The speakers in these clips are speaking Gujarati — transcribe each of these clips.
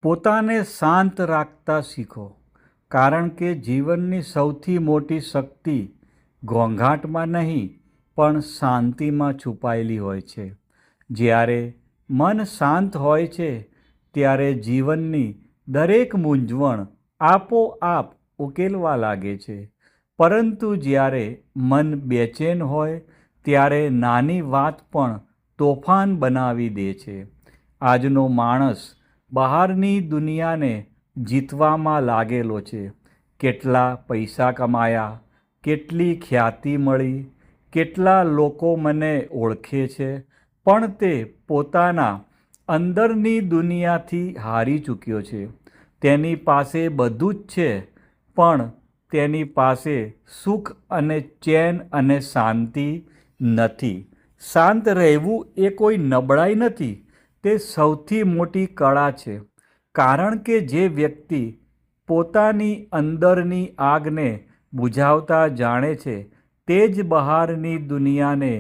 પોતાને શાંત રાખતા શીખો, કારણ કે જીવનની સૌથી મોટી શક્તિ ઘોંઘાટમાં નહીં પણ શાંતિમાં છુપાયેલી હોય છે. જ્યારે મન શાંત હોય છે ત્યારે જીવનની દરેક મૂંઝવણ આપોઆપ ઉકેલવા લાગે છે. પરંતુ જ્યારે મન બેચેન હોય ત્યારે નાની વાત પણ તોફાન બનાવી દે છે. આજનો માણસ બહારની દુનિયાને જીતવામાં લાગેલો છે. કેટલા પૈસા કમાયા, કેટલી ખ્યાતિ મળી, કેટલા લોકો મને ઓળખે છે, પણ તે પોતાના અંદરની દુનિયાથી હારી ચૂક્યો છે. તેની પાસે બધું જ છે, પણ તેની પાસે સુખ અને ચેન અને શાંતિ નથી. શાંત રહેવું એ કોઈ નબળાઈ નથી, તે સૌથી મોટી કળા છે. કારણ કે જે વ્યક્તિ પોતાની અંદરની આગને બુઝાવતા જાણે છે તે જ બહારની દુનિયાને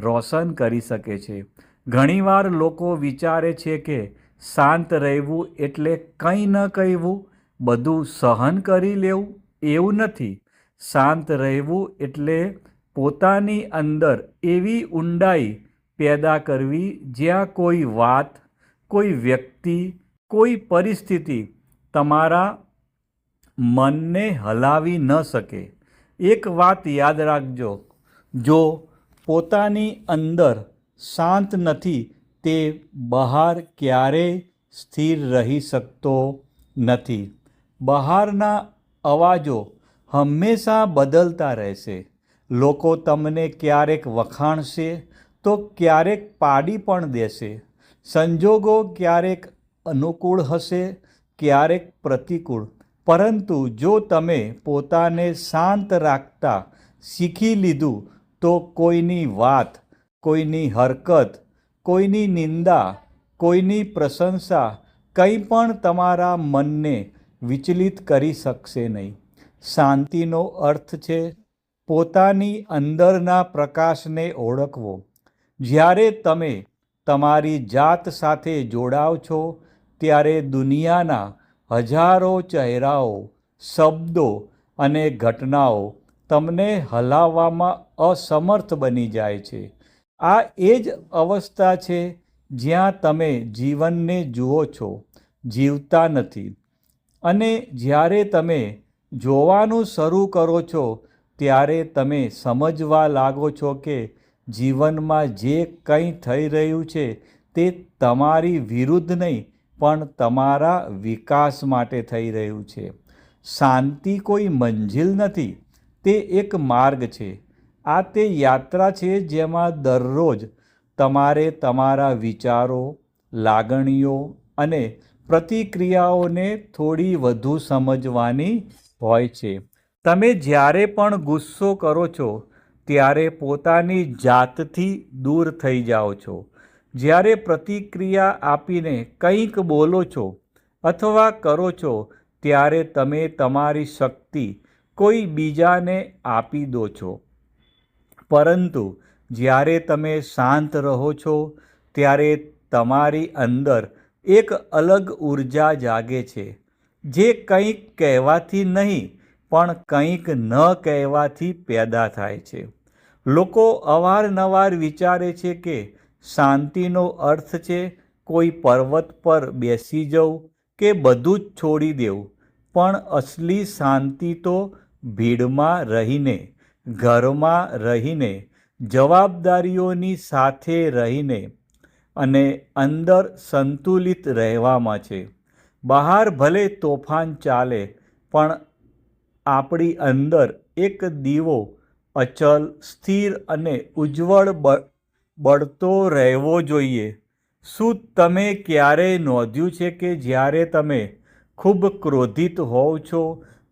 રોશન કરી શકે છે. ઘણીવાર લોકો વિચારે છે કે શાંત રહેવું એટલે કંઈ ન કહેવું, બધું સહન કરી લેવું. એવું નથી. શાંત રહેવું એટલે પોતાની અંદર એવી ઊંડાઈ પેદા કરવી જ્યાં કોઈ વાત, કોઈ વ્યક્તિ, કોઈ પરિસ્થિતિ તમારા મનને હલાવી ન શકે. એક વાત યાદ રાખજો, જો પોતાની અંદર શાંત નથી તે બહાર ક્યારેય સ્થિર રહી શકતો નથી. બહારના અવાજો હંમેશા બદલતા રહેશે. લોકો તમને ક્યારેક વખાણશે તો ક્યારેક પાડી પણ દેશે. સંજોગો ક્યારેક અનુકૂળ હશે, ક્યારેક પ્રતિકૂળ. પરંતુ જો તમે પોતાને શાંત રાખતા શીખી લીધું તો કોઈની વાત, કોઈની હરકત, કોઈની નિંદા, કોઈની પ્રશંસા કંઈ પણ તમારા મનને વિચલિત કરી શકશે નહીં. શાંતિનો અર્થ છે પોતાની અંદરના પ્રકાશને ઓળખવો. જ્યારે તમે તમારી જાત સાથે જોડાવ છો ત્યારે દુનિયાના હજારો ચહેરાઓ, શબ્દો અને ઘટનાઓ તમને હલાવવામાં અસમર્થ બની જાય છે. આ એ જ અવસ્થા છે જ્યાં તમે જીવનને જુઓ છો, જીવતા નથી. અને જ્યારે તમે જોવાનું શરૂ કરો છો ત્યારે તમે સમજવા લાગો છો કે જીવનમાં જે કંઈ થઈ રહ્યું છે તે તમારી વિરુદ્ધ નહીં પણ તમારા વિકાસ માટે થઈ રહ્યું છે. શાંતિ કોઈ મંજિલ નથી, તે એક માર્ગ છે. આ તે યાત્રા છે જેમાં દરરોજ તમારે તમારા વિચારો, લાગણીઓ અને પ્રતિક્રિયાઓને થોડી વધુ સમજવાની હોય છે. તમે જ્યારે પણ ગુસ્સો કરો છો ત્યારે પોતાની જાતથી દૂર થઈ જાઓ છો. જ્યારે પ્રતિક્રિયા આપીને કંઈક બોલો છો અથવા કરો છો ત્યારે તમે તમારી શક્તિ કોઈ બીજાને આપી દો છો. પરંતુ જ્યારે તમે શાંત રહો છો ત્યારે તમારી અંદર એક અલગ ઊર્જા જાગે છે, જે કંઈક કહેવાથી નહીં પણ કંઈક ન કહેવાથી પેદા થાય છે. લોકો અવારનવાર વિચારે છે કે શાંતિનો અર્થ છે કોઈ પર્વત પર બેસી જવું કે બધું જ છોડી દેવું. પણ અસલી શાંતિ તો ભીડમાં રહીને, ઘરમાં રહીને, જવાબદારીઓની સાથે રહીને અને અંદર સંતુલિત રહેવામાં છે. બહાર ભલે તોફાન ચાલે પણ આપણી અંદર એક દીવો અચલ, સ્થિર અને ઉજ્જવળ બળતો રહેવો જોઈએ. શું તમે ક્યારેય નોંધ્યું છે કે જ્યારે તમે ખૂબ ક્રોધિત હોવ છો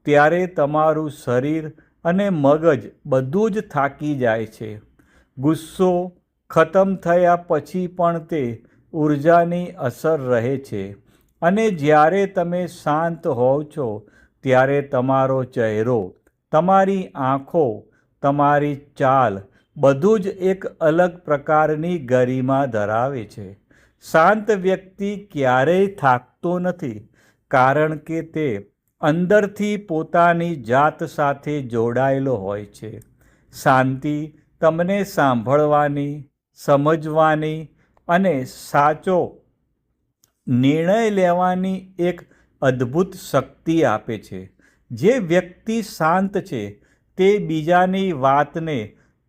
ત્યારે તમારું શરીર અને મગજ બધું જ થાકી જાય છે? ગુસ્સો ખતમ થયા પછી પણ તે ઊર્જાની અસર રહે છે. અને જ્યારે તમે શાંત હોવ છો ત્યારે તમારો ચહેરો, તમારી આંખો, તમારી ચાલ બધું જ એક અલગ પ્રકારની ગરિમા ધરાવે છે. શાંત વ્યક્તિ ક્યારેય થાકતો નથી, કારણ કે તે અંદરથી પોતાની જાત સાથે જોડાયેલો હોય છે. શાંતિ તમને સાંભળવાની, સમજવાની અને સાચો નિર્ણય લેવાની એક અદ્ભુત શક્તિ આપે છે. જે વ્યક્તિ શાંત છે તે બીજાની વાતને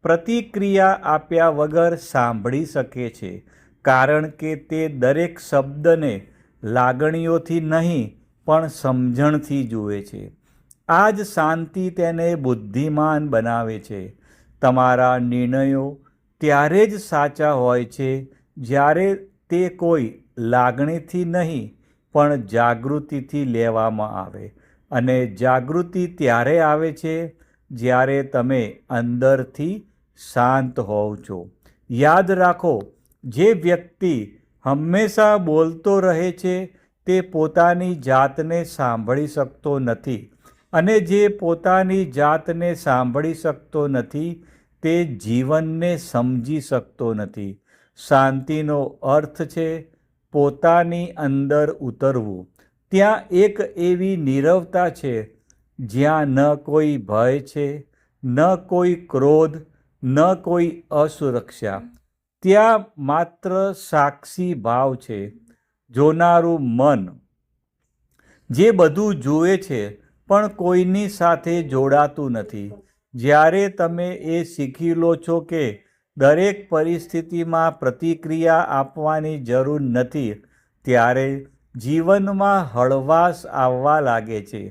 પ્રતિક્રિયા આપ્યા વગર સાંભળી શકે છે, કારણ કે તે દરેક શબ્દને લાગણીઓથી નહીં પણ સમજણથી જુએ છે. આ જ શાંતિ તેને બુદ્ધિમાન બનાવે છે. તમારા નિર્ણયો ત્યારે જ સાચા હોય છે જ્યારે તે કોઈ લાગણીથી નહીં પણ જાગૃતિથી લેવામાં આવે, અને જાગૃતિ ત્યારે આવે છે જ્યારે તમે અંદરથી શાંત હોવ છો. યાદ રાખો, જે વ્યક્તિ હંમેશા બોલતો રહે છે તે પોતાની જાતને સાંભળી શકતો નથી, અને જે પોતાની જાતને સાંભળી શકતો નથી તે જીવનને સમજી શકતો નથી. શાંતિનો અર્થ છે પોતાની અંદર ઉતરવું. ત્યાં એક એવી નીરવતા છે જ્યાં ન કોઈ ભય છે, ન કોઈ ક્રોધ, ન કોઈ અસુરક્ષા. ત્યાં માત્ર સાક્ષી ભાવ છે. જોનારું મન જે બધું જુએ છે પણ કોઈની સાથે જોડાતું નથી. જ્યારે તમે એ શીખી લો છો કે દરેક પરિસ્થિતિમાં પ્રતિક્રિયા આપવાની જરૂર નથી, ત્યારે જીવનમાં હળવાશ આવવા લાગે છે.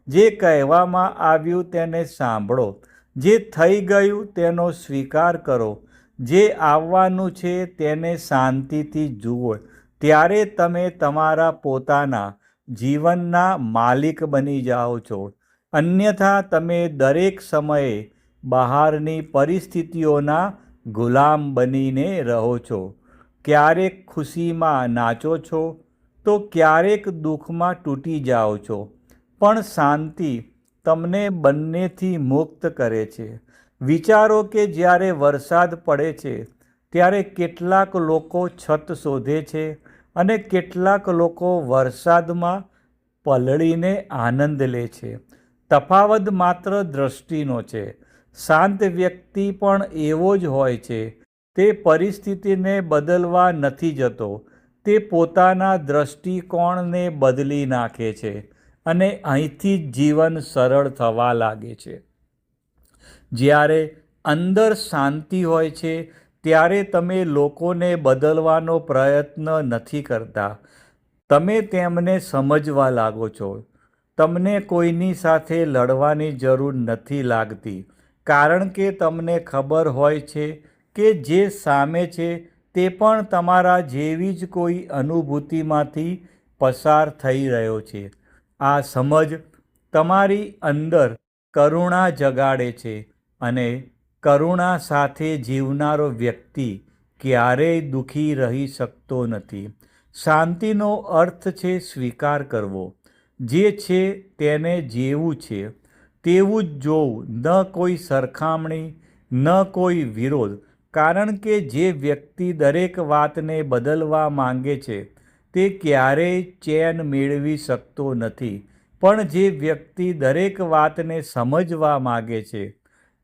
જે કહેવામાં આવ્યું તેને સાંભળો, જે થઈ ગયું તેનો સ્વીકાર કરો, જે આવવાનું છે તેને શાંતિથી જુઓ. ત્યારે તમે તમારા પોતાના જીવનના માલિક બની જાઓ છો. અન્યથા તમે દરેક સમયે બહારની પરિસ્થિતિઓના ગુલામ બનીને રહો છો. ક્યારેક ખુશીમાં નાચો છો તો ક્યારેક દુઃખમાં તૂટી જાઓ છો. પણ શાંતિ તમને બંનેથી મુક્ત કરે છે. વિચારો કે જ્યારે વરસાદ પડે છે ત્યારે કેટલાક લોકો છત શોધે છે અને કેટલાક લોકો વરસાદમાં પલળીને આનંદ લે છે. તફાવત માત્ર દૃષ્ટિનો છે. શાંત વ્યક્તિ પણ એવો જ હોય છે. તે પરિસ્થિતિને બદલવા નથી જતો, તે પોતાના દૃષ્ટિકોણને બદલી નાખે છે અને અહીંથી જ જીવન સરળ થવા લાગે છે. જ્યારે અંદર શાંતિ હોય છે ત્યારે તમે લોકોને બદલવાનો પ્રયત્ન નથી કરતા. તમે તેમને સમજવા લાગો છો. તમને કોઈની સાથે લડવાની જરૂર નથી લાગતી, કારણ કે તમને ખબર હોય છે કે જે સામે છે તે પણ તમારા જેવી જ કોઈ અનુભૂતિમાંથી પસાર થઈ રહ્યો છે. આ સમજ તમારી અંદર કરુણા જગાડે છે, અને કરુણા સાથે જીવનારો વ્યક્તિ ક્યારેય દુઃખી રહી શકતો નથી. શાંતિનો અર્થ છે સ્વીકાર કરવો. જે છે તેને જેવું છે તેવું જ જોવું, ન કોઈ સરખામણી, ન કોઈ વિરોધ. કારણ કે જે વ્યક્તિ દરેક વાતને બદલવા માંગે છે તે ક્યારેય ચેન મેળવી શકતો નથી. પણ જે વ્યક્તિ દરેક વાતને સમજવા માંગે છે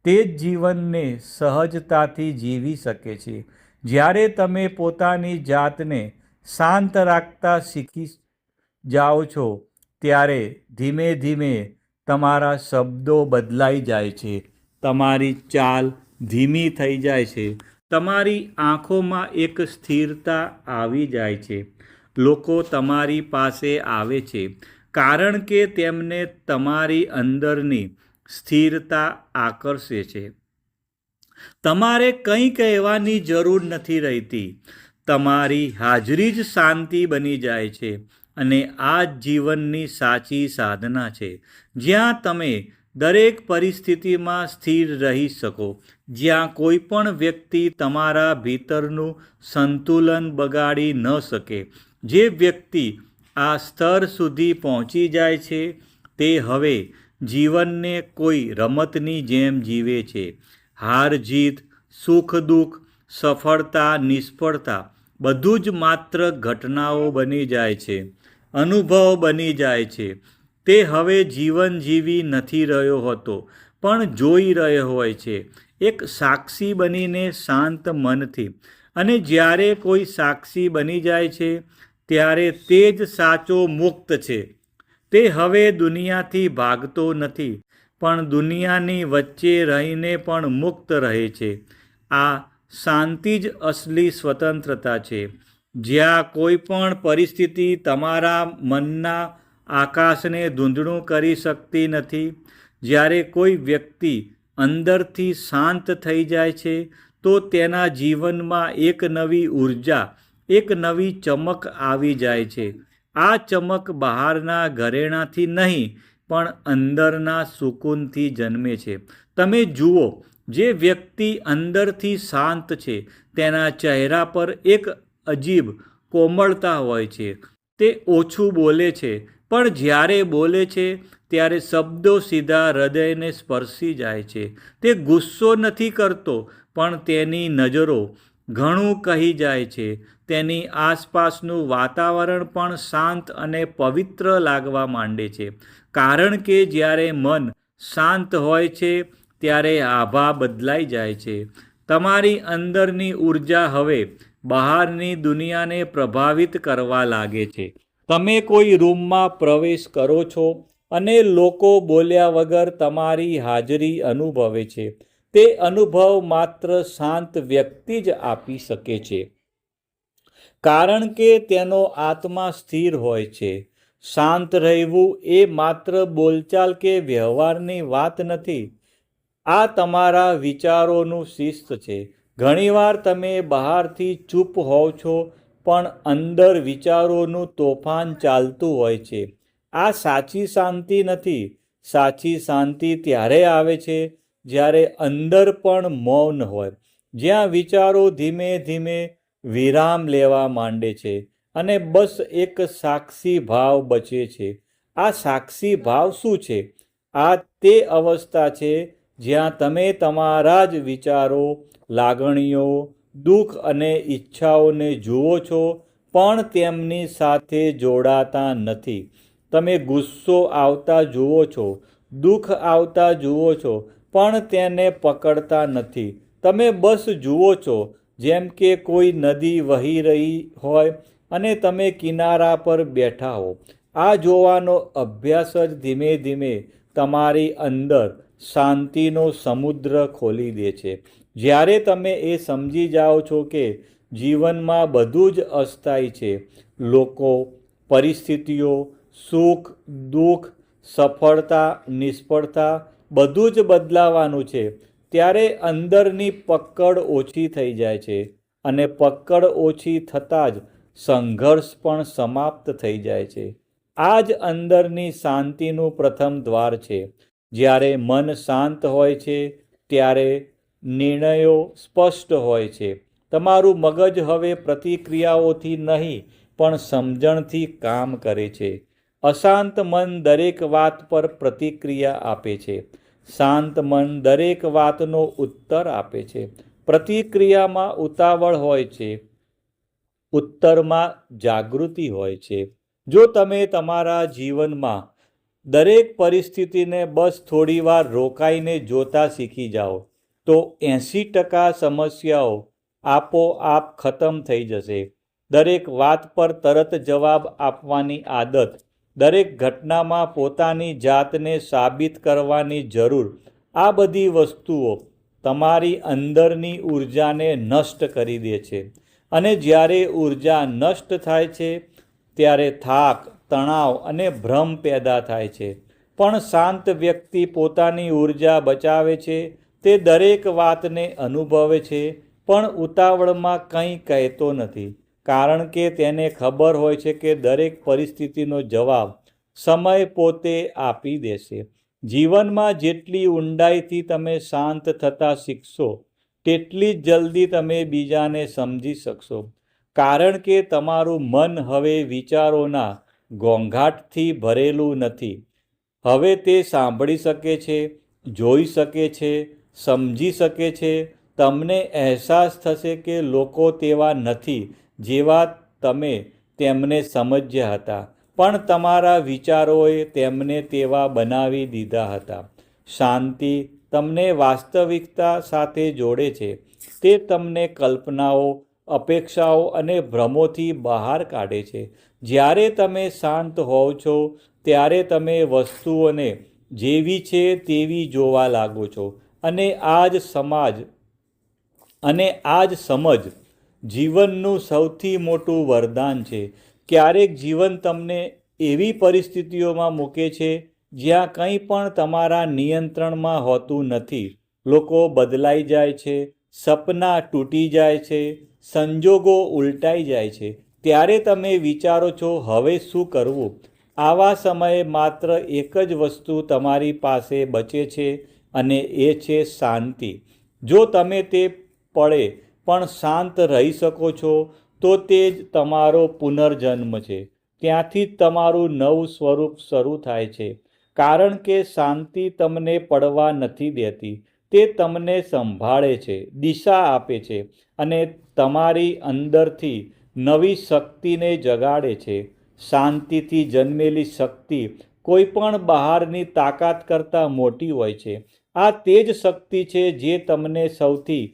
તે જ જીવનને સહજતાથી જીવી શકે છે. જ્યારે તમે પોતાની જાતને શાંત રાખતા શીખી જાઓ છો ત્યારે ધીમે ધીમે તમારા શબ્દો બદલાઈ જાય છે, તમારી ચાલ ધીમી થઈ જાય છે, તમારી આંખોમાં એક સ્થિરતા આવી જાય છે. લોકો તમારી પાસે આવે છે કારણ કે તેમને તમારી અંદરની સ્થિરતા આકર્ષે છે. તમારે કંઈ કહેવાની જરૂર નથી રહેતી. તમારી હાજરી જ શાંતિ બની જાય છે. અને આ જ જીવનની સાચી સાધના છે, જ્યાં તમે દરેક પરિસ્થિતિમાં સ્થિર રહી શકો, જ્યાં કોઈ પણ વ્યક્તિ તમારા ભીતરનું સંતુલન બગાડી ન શકે. જે વ્યક્તિ આ સ્તર સુધી પહોંચી જાય છે તે હવે જીવનને કોઈ રમતની જેમ જીવે છે. હાર જીત, સુખ દુઃખ, સફળતા નિષ્ફળતા બધું જ માત્ર ઘટનાઓ બની જાય છે. અનુભવ બની જાય છે. તે હવે જીવન જીવી નથી રહ્યો હોતો, પણ જોઈ રહ્યો હોય છે, એક સાક્ષી બનીને શાંત મનથી. અને જ્યારે કોઈ સાક્ષી બની જાય છે ત્યારે તે જ સાચો મુક્ત છે. તે હવે દુનિયાથી ભાગતો નથી, પણ દુનિયાની વચ્ચે રહીને પણ મુક્ત રહે છે. આ શાંતિ જ અસલી સ્વતંત્રતા છે, જ્યાં કોઈ પણ પરિસ્થિતિ તમારા મનના આકાશને ધૂંધળું કરી શકતી નથી. જ્યારે કોઈ વ્યક્તિ અંદરથી શાંત થઈ જાય છે તો તેના જીવનમાં એક નવી ઉર્જા, એક નવી ચમક આવી જાય છે. આ ચમક બહારના ઘરેણાથી નહીં, પણ અંદરના સુકૂનથી જન્મે છે. તમે જુઓ, જે વ્યક્તિ અંદરથી શાંત છે તેના ચહેરા પર એક અજીબ કોમળતા હોય છે. તે ઓછું બોલે છે, પણ જ્યારે બોલે છે ત્યારે શબ્દો સીધા હૃદયને સ્પર્શી જાય છે. તે ગુસ્સો નથી કરતો, પણ તેની નજરો ઘણું કહી જાય છે. તેની આસપાસનું વાતાવરણ પણ શાંત અને પવિત્ર લાગવા માંડે છે. કારણ કે જ્યારે મન શાંત હોય છે ત્યારે આભા બદલાઈ જાય છે. તમારી અંદરની ઉર્જા હવે બહારની દુનિયાને પ્રભાવિત કરવા લાગે છે. તમે કોઈ રૂમમાં પ્રવેશ કરો છો અને લોકો બોલ્યા વગર તમારી હાજરી અનુભવે છે. તે અનુભવ માત્ર શાંત વ્યક્તિ જ આપી શકે છે, કારણ કે તેનો આત્મા સ્થિર હોય છે. શાંત રહેવું એ માત્ર બોલચાલ કે વ્યવહારની વાત નથી. આ તમારા વિચારોનું શિસ્ત છે. ઘણીવાર તમે બહારથી ચૂપ હોવ છો, પણ અંદર વિચારોનું તોફાન ચાલતું હોય છે. આ સાચી શાંતિ નથી. સાચી શાંતિ ત્યારે આવે છે જ્યારે અંદર પણ મૌન હોય, જ્યાં વિચારો ધીમે ધીમે વિરામ લેવા માંડે છે અને બસ એક સાક્ષી ભાવ બચે છે. આ સાક્ષી ભાવ શું છે? આ તે અવસ્થા છે જ્યાં તમે તમારા જ વિચારો, લાગણીઓ, દુઃખ અને ઈચ્છાઓને જુઓ છો, પણ તેમની સાથે જોડાતા નથી. તમે ગુસ્સો આવતા જુઓ છો, દુઃખ આવતા જુઓ છો, પણ તેને પકડતા નથી. તમે બસ જુઓ છો, જેમ કે કોઈ નદી વહી રહી હોય અને તમે કિનારા પર બેઠા હો. આ જોવાનો અભ્યાસ જ ધીમે ધીમે તમારી અંદર શાંતિનો સમુદ્ર ખોલી દે છે. જ્યારે તમે એ સમજી જાઓ છો કે જીવનમાં બધું જ અસ્થાયી છે, લોકો, પરિસ્થિતિઓ, સુખ, દુઃખ, સફળતા, નિષ્ફળતા, બધું જ બદલાવાનું છે, ત્યારે અંદરની પકડ ઓછી થઈ જાય છે. અને પકડ ઓછી થતાં જ સંઘર્ષ પણ સમાપ્ત થઈ જાય છે. આ જ અંદરની શાંતિનું પ્રથમ દ્વાર છે. જ્યારે મન શાંત હોય છે ત્યારે નિર્ણયો સ્પષ્ટ હોય છે. તમારું મગજ હવે પ્રતિક્રિયાઓથી નહીં, પણ સમજણથી કામ કરે છે. અશાંત મન દરેક વાત પર પ્રતિક્રિયા આપે છે. શાંત મન દરેક વાતનો ઉત્તર આપે છે. પ્રતિક્રિયામાં ઉતાવળ હોય છે, ઉત્તરમાં જાગૃતિ હોય છે. જો તમે તમારા જીવનમાં દરેક પરિસ્થિતિને બસ થોડીવાર રોકાઈને જોતા શીખી જાઓ, તો 80% સમસ્યાઓ આપોઆપ ખતમ થઈ જશે. દરેક વાત પર તરત જવાબ આપવાની આદત, દરેક ઘટનામાં પોતાની જાતને સાબિત કરવાની જરૂર, આ બધી વસ્તુઓ તમારી અંદરની ઉર્જાને નષ્ટ કરી દે છે. અને જ્યારે ઉર્જા નષ્ટ થાય છે ત્યારે થાક, તણાવ અને ભ્રમ પેદા થાય છે. પણ શાંત વ્યક્તિ પોતાની ઉર્જા બચાવે છે. તે દરેક વાતને અનુભવે છે, પણ ઉતાવળમાં કંઈ કહેતો નથી, કારણ કે તેને ખબર હોય છે કે દરેક પરિસ્થિતિનો જવાબ સમય પોતે આપી દેશે. જીવનમાં જેટલી ઊંડાઈથી તમે શાંત થતા શીખશો, તેટલી જ જલ્દી તમે બીજાને સમજી શકશો. કારણ કે તમારું મન હવે વિચારોના ઘોંઘાટથી ભરેલું નથી. હવે તે સાંભળી શકે છે, જોઈ શકે છે, સમજી શકે છે. તમને અહેસાસ થશે કે લોકો તેવા નથી જેવા તમે તેમને સમજ્યા હતા, પણ તમારા વિચારોએ તેમને તેવા બનાવી દીધા હતા. શાંતિ તમને વાસ્તવિકતા સાથે જોડે છે. તે તમને કલ્પનાઓ, અપેક્ષાઓ અને ભ્રમોથી બહાર કાઢે છે. જ્યારે તમે શાંત હોવ છો ત્યારે તમે વસ્તુઓને જેવી છે તેવી જોવા લાગો છો. અને આ જ સમજ જીવનનું સૌથી મોટું વરદાન છે. ક્યારેક જીવન તમને એવી પરિસ્થિતિઓમાં મૂકે છે જ્યાં કંઈ પણ તમારા નિયંત્રણમાં હોતું નથી. લોકો બદલાઈ જાય છે, સપના તૂટી જાય છે, સંજોગો ઉલટાઈ જાય છે. ત્યારે તમે વિચારો છો, હવે શું કરવું? આવા સમયે માત્ર એક જ વસ્તુ તમારી પાસે બચે છે અને એ છે શાંતિ. જો તમે તે પળે પણ શાંત રહી શકો છો તો તે જ તમારો પુનર્જન્મ છે. ત્યાંથી જ તમારું નવું સ્વરૂપ શરૂ થાય છે. કારણ કે શાંતિ તમને પડવા નથી દેતી. તે તમને સંભાળે છે, દિશા આપે છે અને તમારી અંદરથી નવી શક્તિને જગાડે છે. શાંતિથી જન્મેલી શક્તિ કોઈ પણ બહારની તાકાત કરતાં મોટી હોય છે. આ તે જ શક્તિ છે જે તમને સૌથી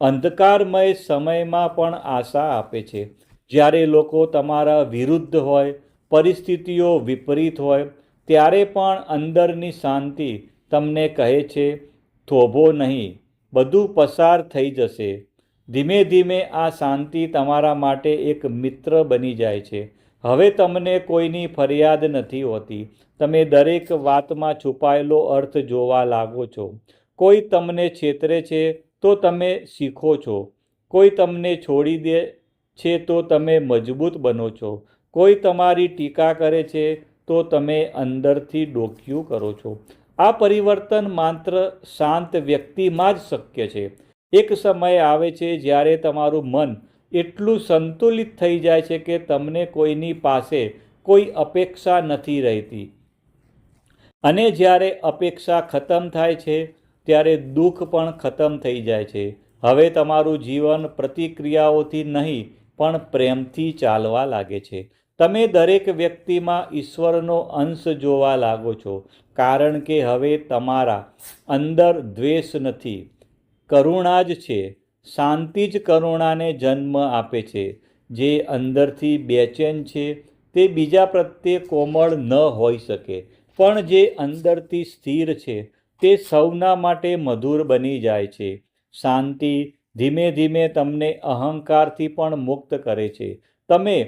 અંધકારમય સમયમાં પણ આશા આપે છે. જ્યારે લોકો તમારા વિરુદ્ધ હોય, પરિસ્થિતિઓ વિપરીત હોય, ત્યારે પણ અંદરની શાંતિ તમને કહે છે, થોભો નહીં, બધું પસાર થઈ જશે. ધીમે ધીમે આ શાંતિ તમારા માટે એક મિત્ર બની જાય છે. હવે તમને કોઈની ફરિયાદ નથી હોતી. તમે દરેક વાતમાં છુપાયેલો અર્થ જોવા લાગો છો. કોઈ તમને છેતરે છે તો તમે શીખો છો. કોઈ તમને છોડી દે છે તો તમે મજબૂત બનો છો. કોઈ તમારી ટીકા કરે છે તો તમે અંદરથી ડોકિયું કરો છો. આ પરિવર્તન માત્ર શાંત વ્યક્તિમાં જ શક્ય છે. એક સમય આવે છે જ્યારે તમારું મન એટલું સંતુલિત થઈ જાય છે કે તમને કોઈની પાસે કોઈ અપેક્ષા નથી રહેતી. અને જ્યારે અપેક્ષા ખતમ થાય છે ત્યારે દુઃખ પણ ખતમ થઈ જાય છે. હવે તમારું જીવન પ્રતિક્રિયાઓથી નહીં પણ પ્રેમથી ચાલવા લાગે છે. તમે દરેક વ્યક્તિમાં ઈશ્વરનો અંશ જોવા લાગો છો. કારણ કે હવે તમારા અંદર દ્વેષ નથી, કરુણા જ છે. શાંતિ જ કરુણાને જન્મ આપે છે. જે અંદરથી બેચેન છે તે બીજા પ્રત્યે કોમળ ન હોઈ શકે, પણ જે અંદરથી સ્થિર છે તે સૌના માટે મધુર બની જાય છે. શાંતિ ધીમે ધીમે તમને અહંકારથી પણ મુક્ત કરે છે. તમે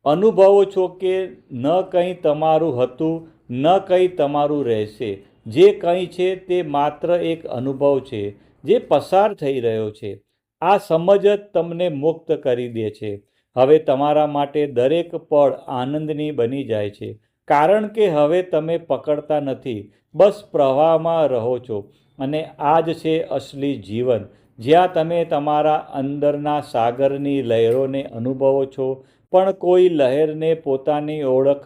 અનુભવો છો કે ન કંઈ તમારું હતું, ન કંઈ તમારું રહેશે. જે કંઈ છે તે માત્ર એક અનુભવ છે જે પસાર થઈ રહ્યો છે. આ સમજ જ તમને મુક્ત કરી દે છે. હવે તમારા માટે દરેક પળ આનંદની બની જાય છે. કારણ કે હવે તમે પકડતા નથી, બસ પ્રવાહમાં રહો છો. અને આ જ છે અસલી જીવન, જ્યાં તમે તમારા અંદરના સાગરની લહેરોને અનુભવો છો, પણ કોઈ લહેરને પોતાની ઓળખ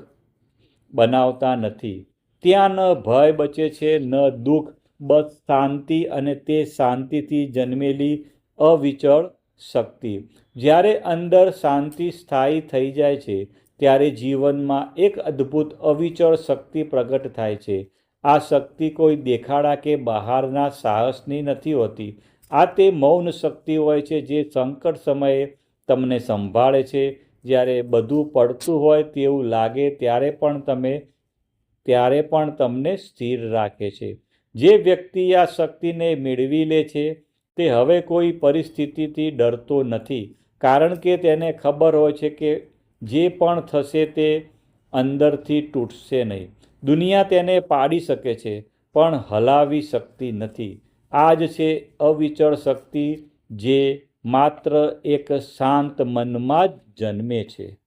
બનાવતા નથી. ત્યાં ન ભય બચે છે, ન દુઃખ, બસ શાંતિ, અને તે શાંતિથી જન્મેલી અવિચળ શક્તિ. જ્યારે અંદર શાંતિ સ્થાયી થઈ જાય છે ત્યારે જીવનમાં એક અદ્ભુત અવિચળ શક્તિ પ્રગટ થાય છે. આ શક્તિ કોઈ દેખાડા કે બહારના સાહસની નથી હોતી. આ તે મૌન શક્તિ હોય છે જે સંકટ સમયે તમને સંભાળે છે. જ્યારે બધું પડતું હોય તેવું લાગે ત્યારે પણ તમને સ્થિર રાખે છે. જે વ્યક્તિ આ શક્તિને મેળવી લે છે તે હવે કોઈ પરિસ્થિતિથી ડરતો નથી. કારણ કે તેને ખબર હોય છે કે જે પણ થશે તે અંદરથી તૂટશે નહીં. દુનિયા તેને પાડી શકે છે પણ હલાવી શકતી નથી. આ જ છે અવિચળ શક્તિ જે માત્ર એક શાંત મનમાં જ જન્મે છે.